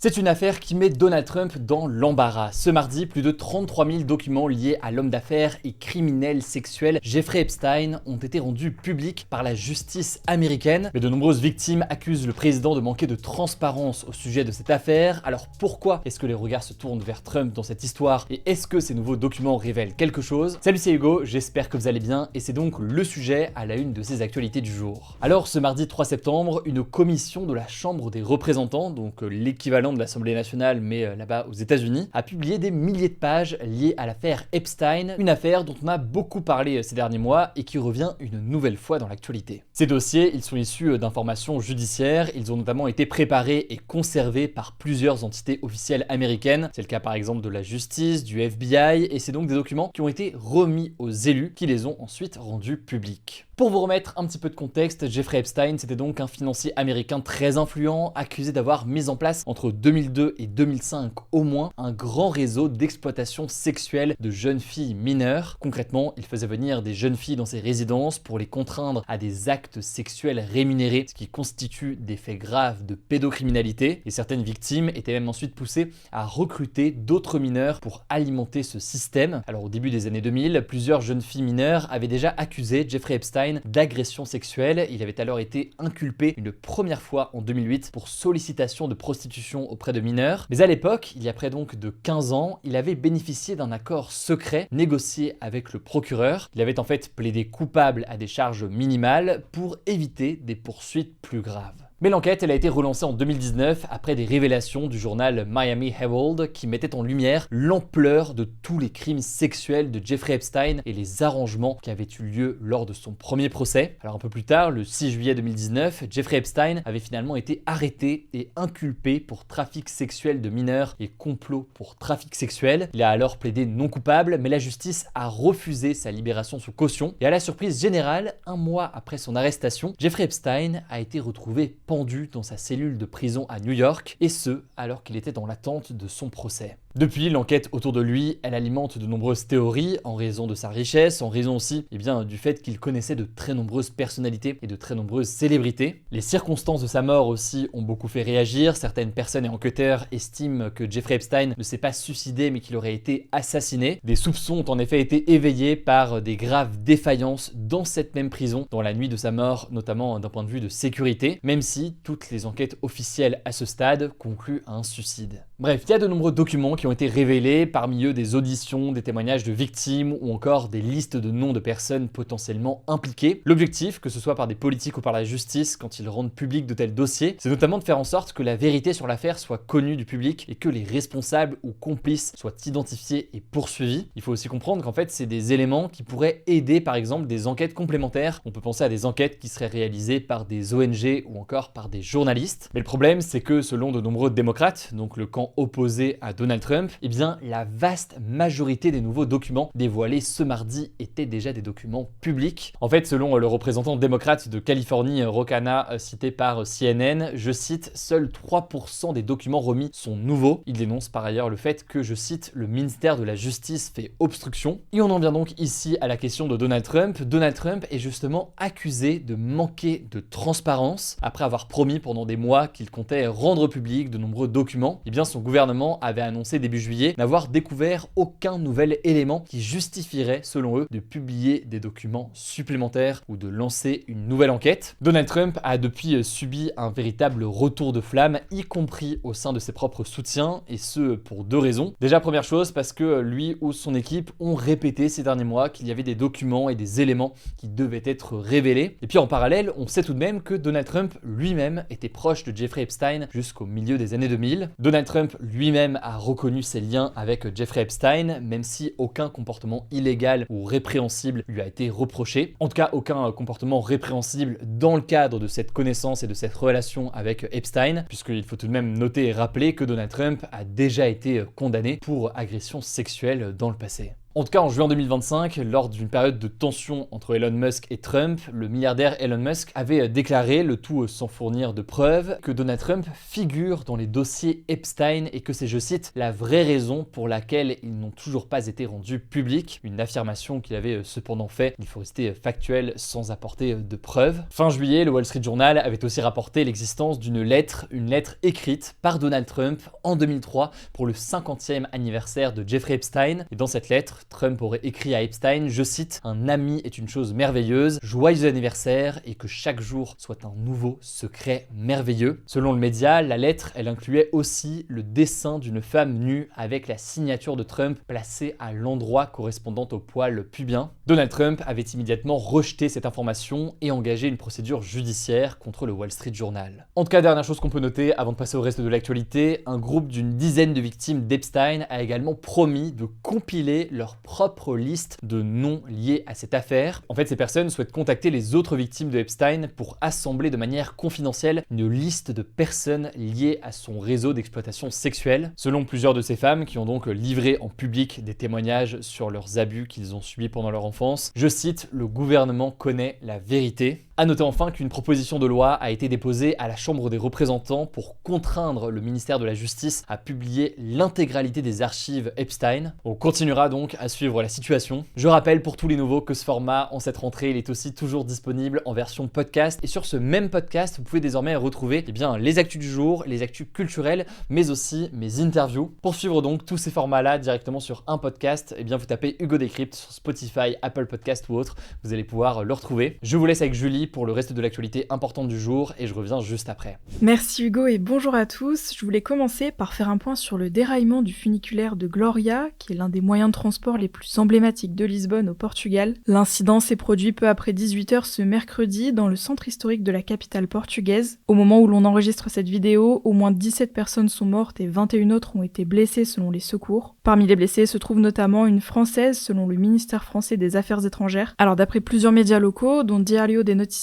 C'est une affaire qui met Donald Trump dans l'embarras. Ce mardi, plus de 33 000 documents liés à l'homme d'affaires et criminel sexuel Jeffrey Epstein ont été rendus publics par la justice américaine. Mais de nombreuses victimes accusent le président de manquer de transparence au sujet de cette affaire. Alors pourquoi est-ce que les regards se tournent vers Trump dans cette histoire? Et est-ce que ces nouveaux documents révèlent quelque chose? Salut, c'est Hugo, j'espère que vous allez bien et c'est donc le sujet à la une de ces actualités du jour. Alors ce mardi 3 septembre, une commission de la Chambre des représentants, donc l'équivalent de l'Assemblée nationale mais là-bas aux États-Unis, a publié des milliers de pages liées à l'affaire Epstein, une affaire dont on a beaucoup parlé ces derniers mois et qui revient une nouvelle fois dans l'actualité. Ces dossiers, ils sont issus d'informations judiciaires, ils ont notamment été préparés et conservés par plusieurs entités officielles américaines, c'est le cas par exemple de la justice, du FBI, et c'est donc des documents qui ont été remis aux élus qui les ont ensuite rendus publics. Pour vous remettre un petit peu de contexte, Jeffrey Epstein, c'était donc un financier américain très influent, accusé d'avoir mis en place entre 2002 et 2005 au moins un grand réseau d'exploitation sexuelle de jeunes filles mineures. Concrètement, il faisait venir des jeunes filles dans ses résidences pour les contraindre à des actes sexuels rémunérés, ce qui constitue des faits graves de pédocriminalité. Et certaines victimes étaient même ensuite poussées à recruter d'autres mineurs pour alimenter ce système. Alors au début des années 2000, plusieurs jeunes filles mineures avaient déjà accusé Jeffrey Epstein d'agression sexuelle. Il avait alors été inculpé une première fois en 2008 pour sollicitation de prostitution auprès de mineurs. Mais à l'époque, il y a près donc de 15 ans, il avait bénéficié d'un accord secret négocié avec le procureur. Il avait en fait plaidé coupable à des charges minimales pour éviter des poursuites plus graves. Mais l'enquête, elle a été relancée en 2019 après des révélations du journal Miami Herald qui mettait en lumière l'ampleur de tous les crimes sexuels de Jeffrey Epstein et les arrangements qui avaient eu lieu lors de son premier procès. Alors un peu plus tard, le 6 juillet 2019, Jeffrey Epstein avait finalement été arrêté et inculpé pour trafic sexuel de mineurs et complot pour trafic sexuel. Il a alors plaidé non coupable, mais la justice a refusé sa libération sous caution. Et à la surprise générale, un mois après son arrestation, Jeffrey Epstein a été retrouvé pendu dans sa cellule de prison à New York, et ce, alors qu'il était dans l'attente de son procès. Depuis, l'enquête autour de lui, elle alimente de nombreuses théories en raison de sa richesse, en raison aussi du fait qu'il connaissait de très nombreuses personnalités et de très nombreuses célébrités. Les circonstances de sa mort aussi ont beaucoup fait réagir. Certaines personnes et enquêteurs estiment que Jeffrey Epstein ne s'est pas suicidé mais qu'il aurait été assassiné. Des soupçons ont en effet été éveillés par des graves défaillances dans cette même prison dans la nuit de sa mort, notamment d'un point de vue de sécurité, même si toutes les enquêtes officielles à ce stade concluent à un suicide. Bref, il y a de nombreux documents qui ont été révélés, parmi eux des auditions, des témoignages de victimes ou encore des listes de noms de personnes potentiellement impliquées. L'objectif, que ce soit par des politiques ou par la justice, quand ils rendent public de tels dossiers, c'est notamment de faire en sorte que la vérité sur l'affaire soit connue du public et que les responsables ou complices soient identifiés et poursuivis. Il faut aussi comprendre qu'en fait, c'est des éléments qui pourraient aider par exemple des enquêtes complémentaires. On peut penser à des enquêtes qui seraient réalisées par des ONG ou encore par des journalistes. Mais le problème, c'est que selon de nombreux démocrates, donc le camp opposé à Donald Trump, eh bien la vaste majorité des nouveaux documents dévoilés ce mardi étaient déjà des documents publics. En fait, selon le représentant démocrate de Californie, Ro Khanna, cité par CNN, je cite, seuls 3% des documents remis sont nouveaux. Il dénonce par ailleurs le fait que, je cite, le ministère de la Justice fait obstruction. Et on en vient donc ici à la question de Donald Trump. Donald Trump est justement accusé de manquer de transparence après avoir promis pendant des mois qu'il comptait rendre public de nombreux documents. Eh bien, son gouvernement avait annoncé début juillet n'avoir découvert aucun nouvel élément qui justifierait, selon eux, de publier des documents supplémentaires ou de lancer une nouvelle enquête. Donald Trump a depuis subi un véritable retour de flamme, y compris au sein de ses propres soutiens, et ce pour deux raisons. Déjà, première chose, parce que lui ou son équipe ont répété ces derniers mois qu'il y avait des documents et des éléments qui devaient être révélés. Et puis en parallèle, on sait tout de même que Donald Trump lui-même était proche de Jeffrey Epstein jusqu'au milieu des années 2000. Donald Trump lui-même a reconnu ses liens avec Jeffrey Epstein, même si aucun comportement illégal ou répréhensible lui a été reproché. En tout cas, aucun comportement répréhensible dans le cadre de cette connaissance et de cette relation avec Epstein, puisqu'il faut tout de même noter et rappeler que Donald Trump a déjà été condamné pour agression sexuelle dans le passé. En tout cas, en juin 2025, lors d'une période de tension entre Elon Musk et Trump, le milliardaire Elon Musk avait déclaré, le tout sans fournir de preuves, que Donald Trump figure dans les dossiers Epstein et que c'est, je cite, la vraie raison pour laquelle ils n'ont toujours pas été rendus publics. Une affirmation qu'il avait cependant fait, il faut rester factuel sans apporter de preuves. Fin juillet, le Wall Street Journal avait aussi rapporté l'existence d'une lettre, une lettre écrite par Donald Trump en 2003 pour le 50e anniversaire de Jeffrey Epstein. Et dans cette lettre, Trump aurait écrit à Epstein, je cite, « Un ami est une chose merveilleuse, joyeux anniversaire et que chaque jour soit un nouveau secret merveilleux ». Selon le média, la lettre, elle incluait aussi le dessin d'une femme nue avec la signature de Trump placée à l'endroit correspondant au poil pubien. Donald Trump avait immédiatement rejeté cette information et engagé une procédure judiciaire contre le Wall Street Journal. En tout cas, dernière chose qu'on peut noter avant de passer au reste de l'actualité, un groupe d'une dizaine de victimes d'Epstein a également promis de compiler leur propre liste de noms liés à cette affaire. En fait, ces personnes souhaitent contacter les autres victimes de Epstein pour assembler de manière confidentielle une liste de personnes liées à son réseau d'exploitation sexuelle. Selon plusieurs de ces femmes qui ont donc livré en public des témoignages sur leurs abus qu'ils ont subis pendant leur enfance, je cite, « Le gouvernement connaît la vérité ». À noter enfin qu'une proposition de loi a été déposée à la Chambre des représentants pour contraindre le ministère de la Justice à publier l'intégralité des archives Epstein. On continuera donc à suivre la situation. Je rappelle pour tous les nouveaux que ce format, en cette rentrée, il est aussi toujours disponible en version podcast. Et sur ce même podcast, vous pouvez désormais retrouver les actus du jour, les actus culturelles, mais aussi mes interviews. Pour suivre donc tous ces formats-là directement sur un podcast, vous tapez Hugo Décrypte sur Spotify, Apple Podcast ou autre. Vous allez pouvoir le retrouver. Je vous laisse avec Julie pour le reste de l'actualité importante du jour et je reviens juste après. Merci Hugo et bonjour à tous. Je voulais commencer par faire un point sur le déraillement du funiculaire de Gloria, qui est l'un des moyens de transport les plus emblématiques de Lisbonne au Portugal. L'incident s'est produit peu après 18h ce mercredi dans le centre historique de la capitale portugaise. Au moment où l'on enregistre cette vidéo, au moins 17 personnes sont mortes et 21 autres ont été blessées selon les secours. Parmi les blessés se trouve notamment une Française selon le ministère français des Affaires étrangères. Alors d'après plusieurs médias locaux, dont Diario de Noticias,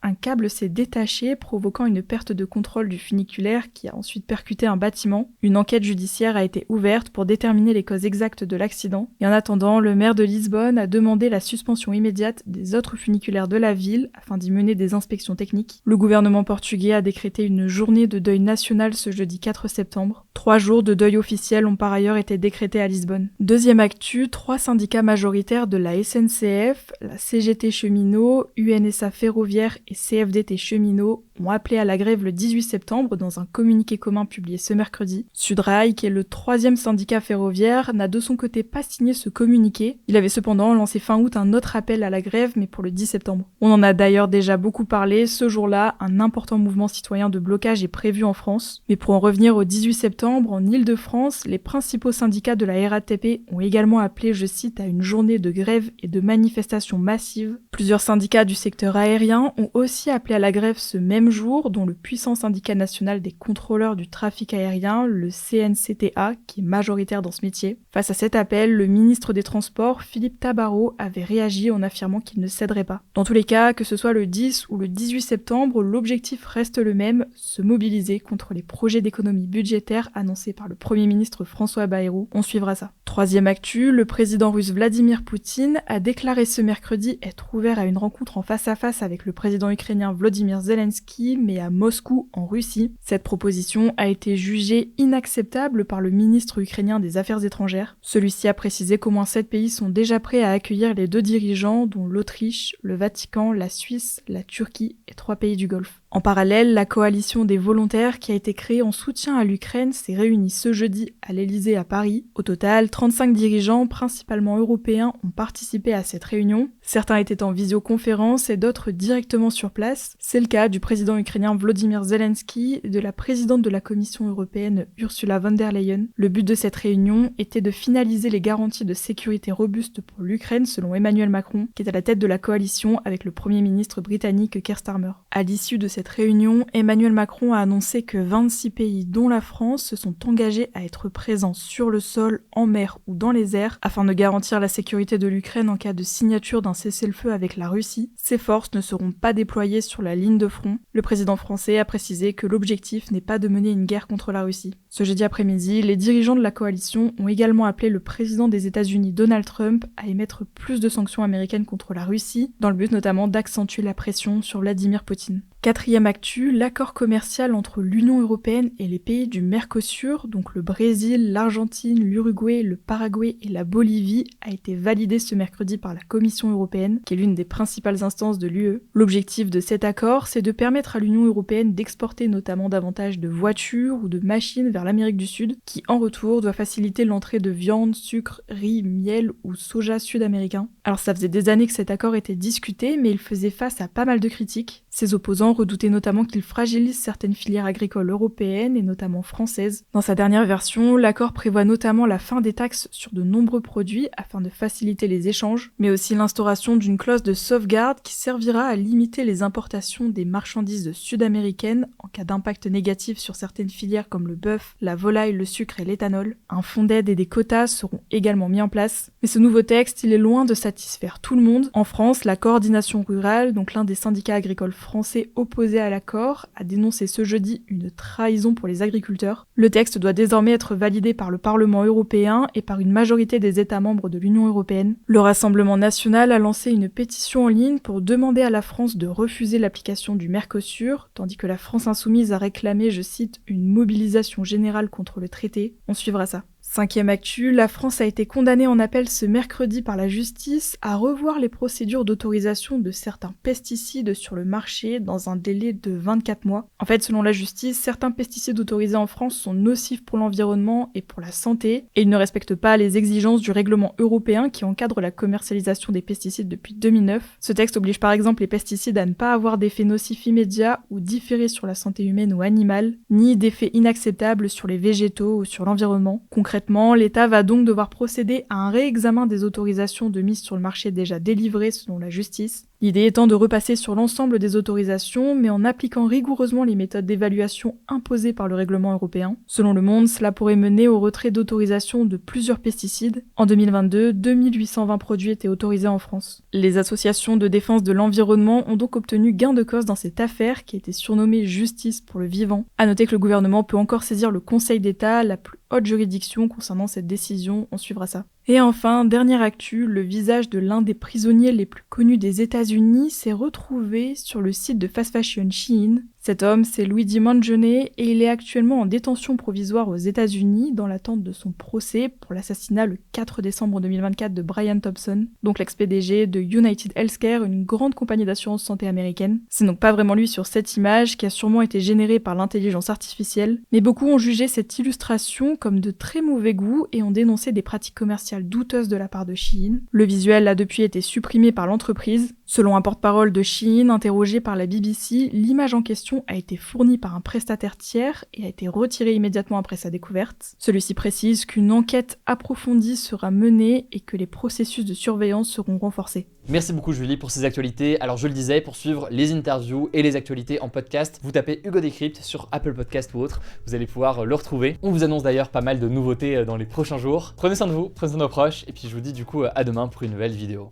un câble s'est détaché provoquant une perte de contrôle du funiculaire qui a ensuite percuté un bâtiment. Une enquête judiciaire a été ouverte pour déterminer les causes exactes de l'accident. Et en attendant, le maire de Lisbonne a demandé la suspension immédiate des autres funiculaires de la ville afin d'y mener des inspections techniques. Le gouvernement portugais a décrété une journée de deuil national ce jeudi 4 septembre. 3 jours de deuil officiel ont par ailleurs été décrétés à Lisbonne. Deuxième actu, 3 syndicats majoritaires de la SNCF, la CGT Cheminots, UNSA Ferroviaire et CFDT Cheminots ont appelé à la grève le 18 septembre dans un communiqué commun publié ce mercredi. Sudrail, qui est le 3e syndicat ferroviaire, n'a de son côté pas signé ce communiqué. Il avait cependant lancé fin août un autre appel à la grève, mais pour le 10 septembre. On en a d'ailleurs déjà beaucoup parlé. Ce jour-là, un important mouvement citoyen de blocage est prévu en France. Mais pour en revenir au 18 septembre, en Île-de-France, les principaux syndicats de la RATP ont également appelé, je cite, à une journée de grève et de manifestations massives. Plusieurs syndicats du secteur aérien ont aussi appelé à la grève ce même jour, dont le puissant syndicat national des contrôleurs du trafic aérien, le CNCTA, qui est majoritaire dans ce métier. Face à cet appel, le ministre des Transports, Philippe Tabarot, avait réagi en affirmant qu'il ne céderait pas. Dans tous les cas, que ce soit le 10 ou le 18 septembre, l'objectif reste le même, se mobiliser contre les projets d'économie budgétaire annoncés par le Premier ministre François Bayrou. On suivra ça. Troisième actu, le président russe Vladimir Poutine a déclaré ce mercredi être ouvert à une rencontre en face-à-face avec le président ukrainien Volodymyr Zelensky, mais à Moscou, en Russie. Cette proposition a été jugée inacceptable par le ministre ukrainien des Affaires étrangères. Celui-ci a précisé qu'au moins 7 pays sont déjà prêts à accueillir les 2 dirigeants, dont l'Autriche, le Vatican, la Suisse, la Turquie et 3 pays du Golfe. En parallèle, la coalition des volontaires qui a été créée en soutien à l'Ukraine s'est réunie ce jeudi à l'Elysée à Paris. Au total, 35 dirigeants, principalement européens, ont participé à cette réunion. Certains étaient en visioconférence et d'autres directement sur place. C'est le cas du président ukrainien Volodymyr Zelensky et de la présidente de la Commission européenne Ursula von der Leyen. Le but de cette réunion était de finaliser les garanties de sécurité robustes pour l'Ukraine selon Emmanuel Macron, qui est à la tête de la coalition avec le premier ministre britannique Keir Starmer. À l'issue de cette cette réunion, Emmanuel Macron a annoncé que 26 pays, dont la France, se sont engagés à être présents sur le sol, en mer ou dans les airs, afin de garantir la sécurité de l'Ukraine en cas de signature d'un cessez-le-feu avec la Russie. Ces forces ne seront pas déployées sur la ligne de front. Le président français a précisé que l'objectif n'est pas de mener une guerre contre la Russie. Ce jeudi après-midi, les dirigeants de la coalition ont également appelé le président des États-Unis Donald Trump à émettre plus de sanctions américaines contre la Russie, dans le but notamment d'accentuer la pression sur Vladimir Poutine. Quatrième actu, l'accord commercial entre l'Union européenne et les pays du Mercosur, donc le Brésil, l'Argentine, l'Uruguay, le Paraguay et la Bolivie, a été validé ce mercredi par la Commission européenne, qui est l'une des principales instances de l'UE. L'objectif de cet accord, c'est de permettre à l'Union européenne d'exporter notamment davantage de voitures ou de machines vers l'Amérique du Sud, qui en retour doit faciliter l'entrée de viande, sucre, riz, miel ou soja sud-américain. Alors ça faisait des années que cet accord était discuté, mais il faisait face à pas mal de critiques. Ses opposants redoutaient notamment qu'il fragilise certaines filières agricoles européennes et notamment françaises. Dans sa dernière version, l'accord prévoit notamment la fin des taxes sur de nombreux produits afin de faciliter les échanges, mais aussi l'instauration d'une clause de sauvegarde qui servira à limiter les importations des marchandises sud-américaines en cas d'impact négatif sur certaines filières comme le bœuf, la volaille, le sucre et l'éthanol. Un fonds d'aide et des quotas seront également mis en place. Mais ce nouveau texte, il est loin de satisfaire tout le monde. En France, la coordination rurale, donc l'un des syndicats agricoles français opposés à l'accord, a dénoncé ce jeudi une trahison pour les agriculteurs. Le texte doit désormais être validé par le Parlement européen et par une majorité des États membres de l'Union européenne. Le Rassemblement national a lancé une pétition en ligne pour demander à la France de refuser l'application du Mercosur, tandis que la France insoumise a réclamé, je cite, une mobilisation générale contre le traité. On suivra ça. Cinquième actu, la France a été condamnée en appel ce mercredi par la justice à revoir les procédures d'autorisation de certains pesticides sur le marché dans un délai de 24 mois. En fait, selon la justice, certains pesticides autorisés en France sont nocifs pour l'environnement et pour la santé, et ils ne respectent pas les exigences du règlement européen qui encadre la commercialisation des pesticides depuis 2009. Ce texte oblige par exemple les pesticides à ne pas avoir d'effets nocifs immédiats ou différés sur la santé humaine ou animale, ni d'effets inacceptables sur les végétaux ou sur l'environnement. Concrètement, l'État va donc devoir procéder à un réexamen des autorisations de mise sur le marché déjà délivrées selon la justice. L'idée étant de repasser sur l'ensemble des autorisations, mais en appliquant rigoureusement les méthodes d'évaluation imposées par le règlement européen. Selon Le Monde, cela pourrait mener au retrait d'autorisation de plusieurs pesticides. En 2022, 2820 produits étaient autorisés en France. Les associations de défense de l'environnement ont donc obtenu gain de cause dans cette affaire qui a été surnommée justice pour le vivant. À noter que le gouvernement peut encore saisir le Conseil d'État, la plus haute juridiction concernant cette décision, on suivra ça. Et enfin, dernière actu, le visage de l'un des prisonniers les plus connus des États-Unis s'est retrouvé sur le site de fast fashion Shein. Cet homme, c'est Luigi Mangione et il est actuellement en détention provisoire aux États-Unis dans l'attente de son procès pour l'assassinat le 4 décembre 2024 de Brian Thompson, donc l'ex-PDG de United Healthcare, une grande compagnie d'assurance santé américaine. C'est donc pas vraiment lui sur cette image qui a sûrement été générée par l'intelligence artificielle, mais beaucoup ont jugé cette illustration comme de très mauvais goût et ont dénoncé des pratiques commerciales douteuses de la part de Shein. Le visuel a depuis été supprimé par l'entreprise. Selon un porte-parole de Shein interrogé par la BBC, l'image en question a été fournie par un prestataire tiers et a été retirée immédiatement après sa découverte. Celui-ci précise qu'une enquête approfondie sera menée et que les processus de surveillance seront renforcés. Merci beaucoup Julie pour ces actualités. Alors je le disais, pour suivre les interviews et les actualités en podcast, vous tapez Hugo Décrypte sur Apple Podcast ou autre, vous allez pouvoir le retrouver. On vous annonce d'ailleurs pas mal de nouveautés dans les prochains jours. Prenez soin de vous, prenez soin de nos proches et puis je vous dis du coup à demain pour une nouvelle vidéo.